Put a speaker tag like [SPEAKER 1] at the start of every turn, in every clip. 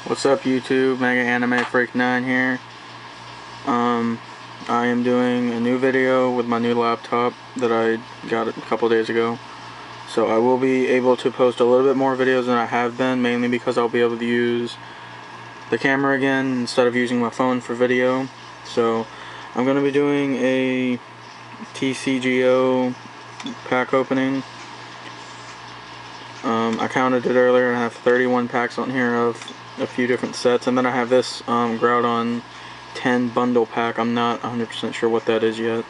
[SPEAKER 1] What's up YouTube, Mega Anime Freak 9 here. I am doing a new video with my new laptop that I got a couple days ago. So I will be able to post a little bit more videos than I have been, mainly because I'll be able to use the camera again instead of using my phone for video. So I'm going to be doing a TCGO pack opening. I counted it earlier and I have 31 packs on here of a few different sets, and then I have this Groudon 10 bundle pack. I'm not 100% sure what that is yet.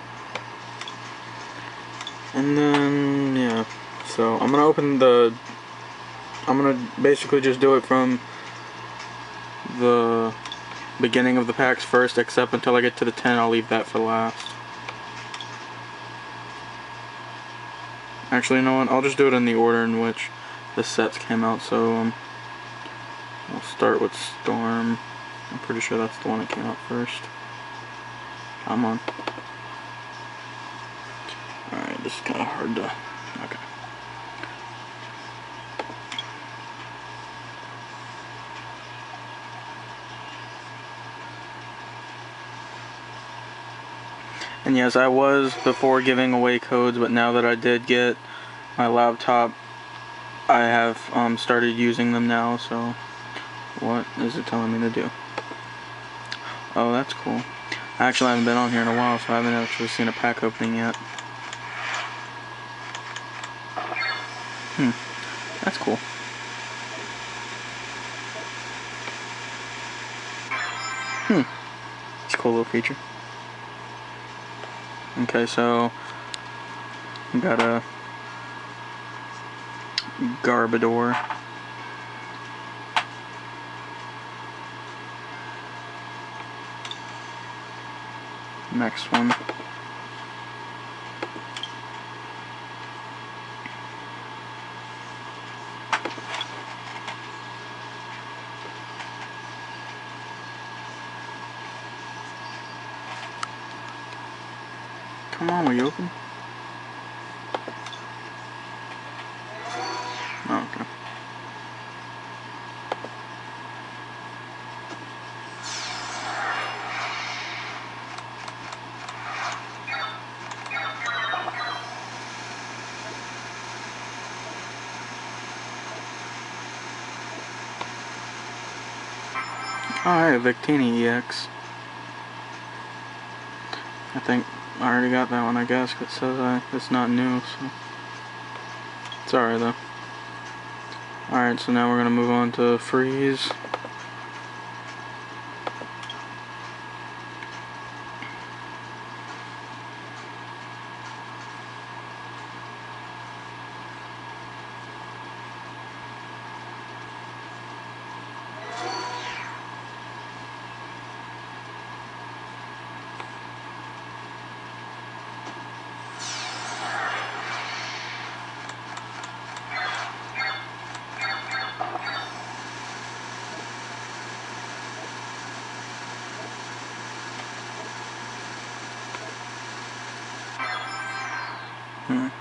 [SPEAKER 1] And then yeah, so I'm gonna basically just do it from the beginning of the packs first, except until I get to the 10 I'll leave that for last. Actually, you know what, I'll just do it in the order in which the sets came out. So we'll start with Storm. I'm pretty sure that's the one that came out first. Come on. Alright, this is kind of hard to... Okay. And yes, I was before giving away codes, but now that I did get my laptop, I have started using them now. So what is it telling me to do? Oh, that's cool. I actually haven't been on here in a while, so I haven't actually seen a pack opening yet. That's cool. It's a cool little feature. Okay, so we got a Garbodor. Next one. Come on, will you open? Oh, okay. Alright, Victini EX. I think I already got that one, I guess, because it says it's not new, so it's alright though. Alright, so now we're going to move on to Freeze.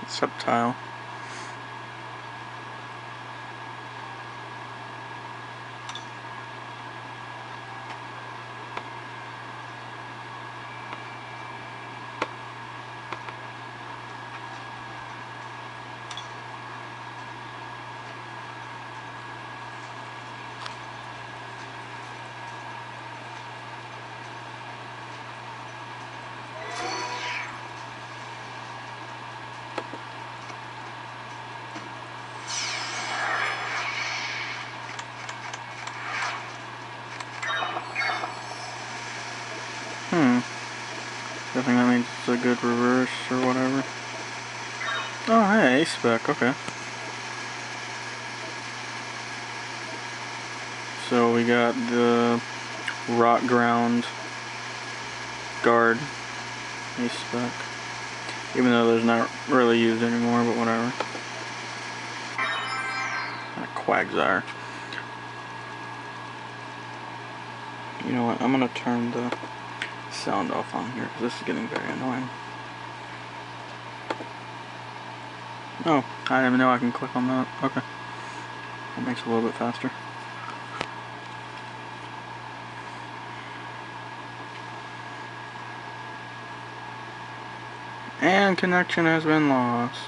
[SPEAKER 1] Subtile. I think that means it's a good reverse or whatever. Oh, hey, A-Spec, okay. So we got the Rock Ground Guard A-Spec. Even though there's not really used anymore, but whatever. Quagsire. You know what, I'm gonna turn the sound off on here because this is getting very annoying. Oh, I didn't even know I can click on that. Okay. That makes it a little bit faster. And connection has been lost.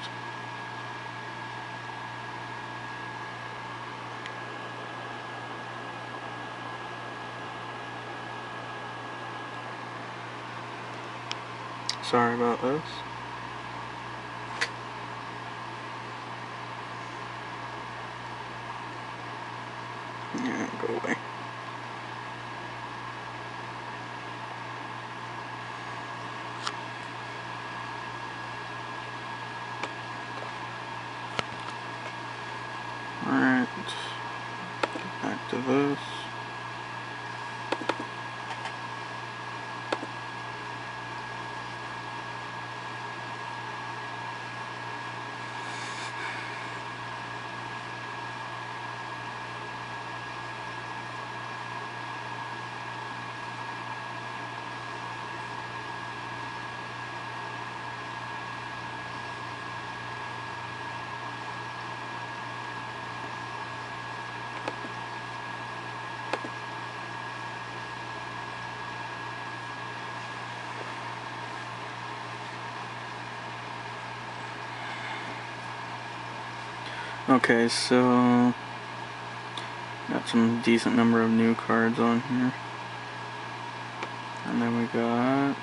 [SPEAKER 1] Sorry about this. Yeah, go away. Alright, back to this. Okay, so got some decent number of new cards on here. And then we got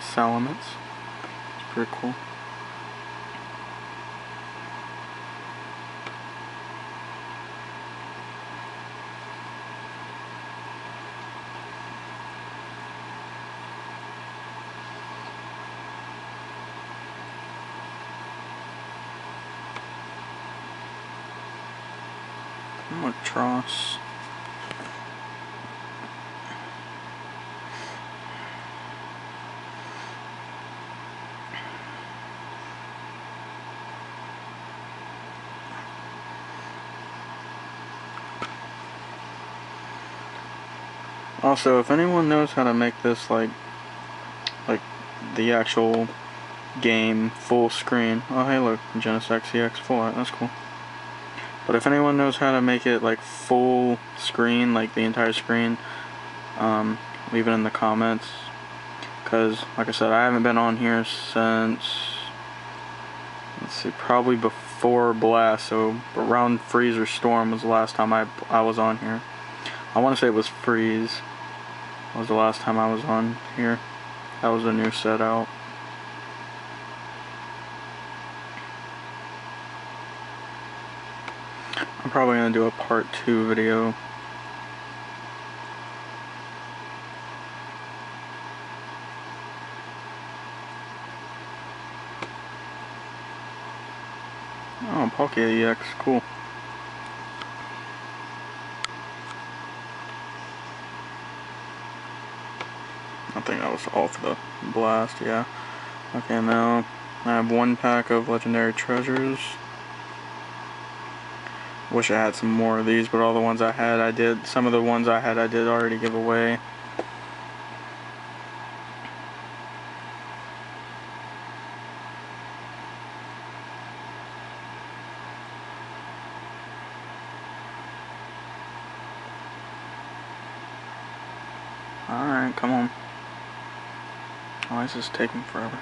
[SPEAKER 1] Salamence. It's pretty cool. Tross. Also, if anyone knows how to make this like the actual game full screen. Oh hey look, Genesis XEX full art, that's cool. But if anyone knows how to make it like full screen, like the entire screen, leave it in the comments. Because, like I said, I haven't been on here since, let's see, probably before Blast, so around Freeze or Storm was the last time I was on here. I want to say it was Freeze was the last time I was on here. That was a new set out. I'm probably going to do a part 2 video. Oh, Palkia EX, cool. I think that was all for the Blast, yeah. Okay, now I have 1 pack of Legendary Treasures. Wish I had some more of these, but all the ones I had, I did. Some of the ones I had, I did already give away. Alright, come on. Why is this taking forever?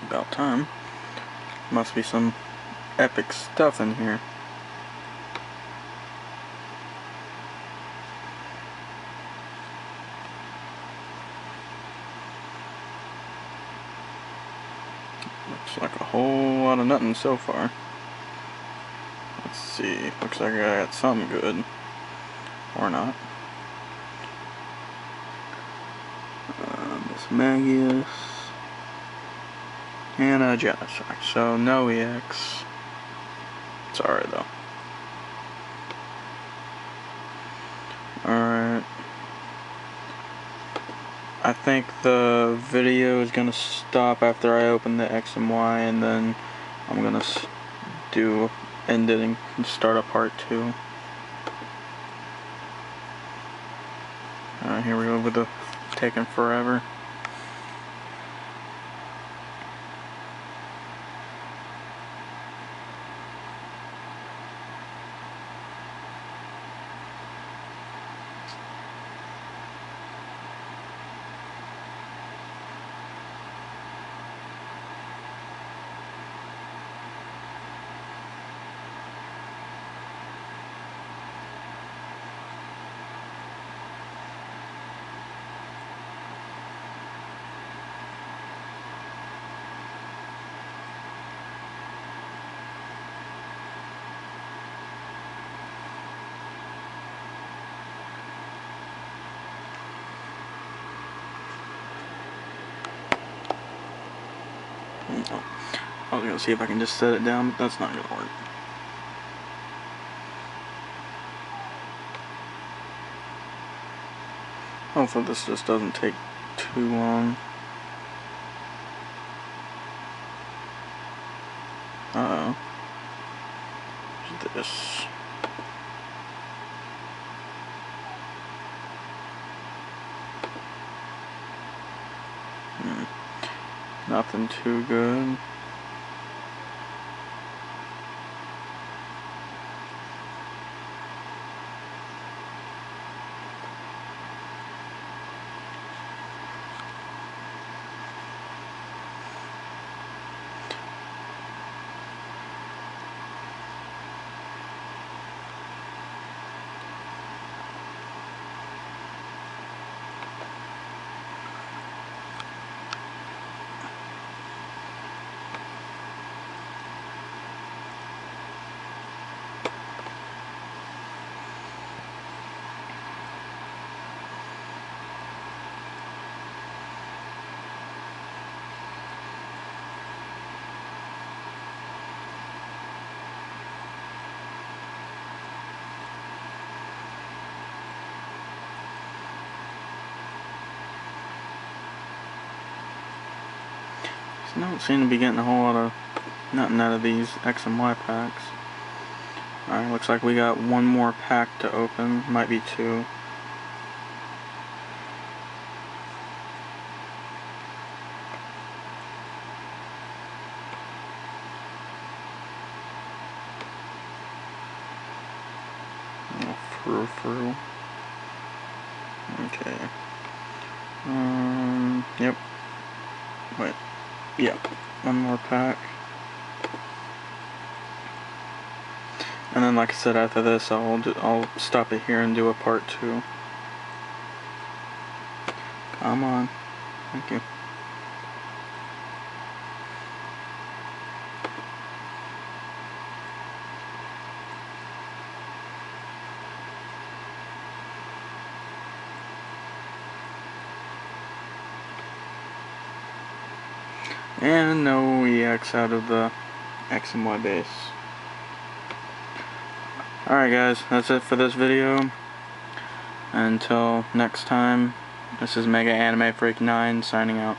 [SPEAKER 1] About time. Must be some epic stuff in here. Looks like a whole lot of nothing so far. Let's see. Looks like I got something good. Or not. Miss Magius. And a Genesis. So no EX. Sorry though. Alright. I think the video is gonna stop after I open the X and Y, and then I'm gonna end it and start a part 2. Alright, here we go with the taking forever. No. I was gonna see if I can just set it down, but that's not gonna work. Hopefully this just doesn't take too long. Uh-oh. What's this? Nothing too good. I don't seem to be getting a whole lot of nothing out of these X and Y packs. Alright, looks like we got one more pack to open. Might be two. Through. Okay. Yep. Wait. Yep. One more pack. And then, like I said, after this, I'll stop it here and do a part 2. Come on. Thank you. And no EX out of the X and Y base. Alright guys, that's it for this video. Until next time, this is Mega Anime Freak 9 signing out.